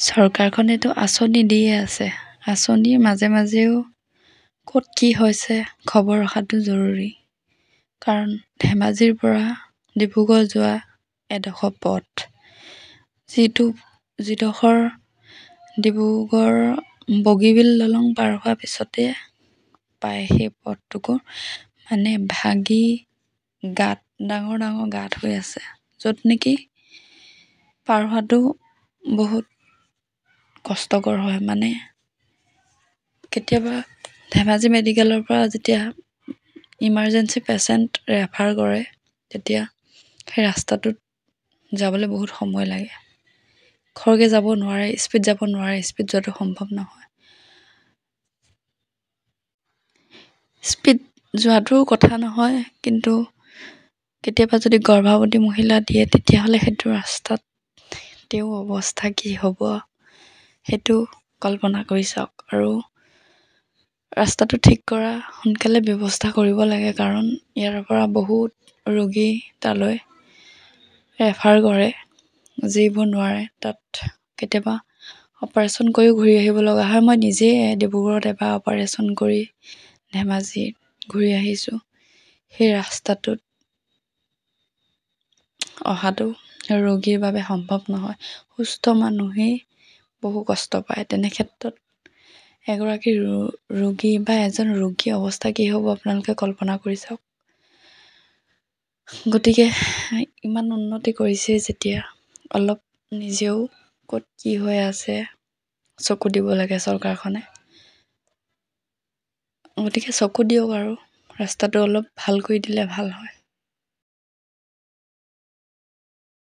চৰকাৰখনেতো আঁচনি দিয়ে আছে। আঁচনিৰ মাজে মাজেও ক'ত কি হৈছে খবৰ ৰখাটো জৰুৰী। কাৰণ ধেমাজিৰ পৰা ডিব্ৰুগড় যোৱা এডোখৰ পথ, যিডোখৰ ডিব্ৰুগড় বগীবিল দলং পাৰ হোৱাৰ পিছতে পায়, সেই পথটোকো মানে ভাগি গাঁত, ডাঙৰ ডাঙৰ গাঁত হৈ আছে, য'ত নেকি পাৰ হোৱাটো বহুত কষ্টকৰ হয়। মানে কেতিয়াবা ধেমাজি মেডিকেলৰ পৰা যেতিয়া ইমাৰ্জেঞ্চি পেচেণ্ট ৰেফাৰ কৰে, তেতিয়া সেই ৰাস্তাটোত যাবলৈ বহুত সময় লাগে। খৰকৈ যাব নোৱাৰে, স্পীড যাব নোৱাৰে, স্পীড যোৱাটো সম্ভৱ নহয়। স্পীড যোৱাটো কথা নহয়, কিন্তু কেতিয়াবা যদি গৰ্ভৱতী মহিলা দিয়ে, তেতিয়াহ'লে সেইটো ৰাস্তাত তেওঁৰ অৱস্থা কি হ'ব সেইটো কল্পনা কৰি চাওক। আৰু ৰাস্তাটো ঠিক কৰা সোনকালে ব্যৱস্থা কৰিব লাগে, কাৰণ ইয়াৰ পৰা বহুত ৰোগী তালৈ ৰেফাৰ কৰে, যিবোৰ নোৱাৰে। তাত কেতিয়াবা অপাৰেশ্যন কৰিও ঘূৰি আহিব লগা হয়। মই নিজেই ডিব্ৰুগড়ত এবাৰ অপাৰেশ্যন কৰি ধেমাজিত ঘূৰি আহিছোঁ। সেই ৰাস্তাটোত অহাটো ৰোগীৰ বাবে সম্ভৱ নহয়। সুস্থ মানুহেই বহু কষ্ট পায়। তেনে ক্ষেত্ৰত এগৰাকী ৰোগী বা এজন ৰোগীৰ অৱস্থা কি হ'ব আপোনালোকে কল্পনা কৰি চাওক। গতিকে ইমান উন্নতি কৰিছে যেতিয়া, অলপ নিজেও ক'ত কি হৈ আছে চকু দিব লাগে চৰকাৰখনে। গতিকে চকু দিয়ক আৰু ৰাস্তাটো অলপ ভাল কৰি দিলে ভাল হয়।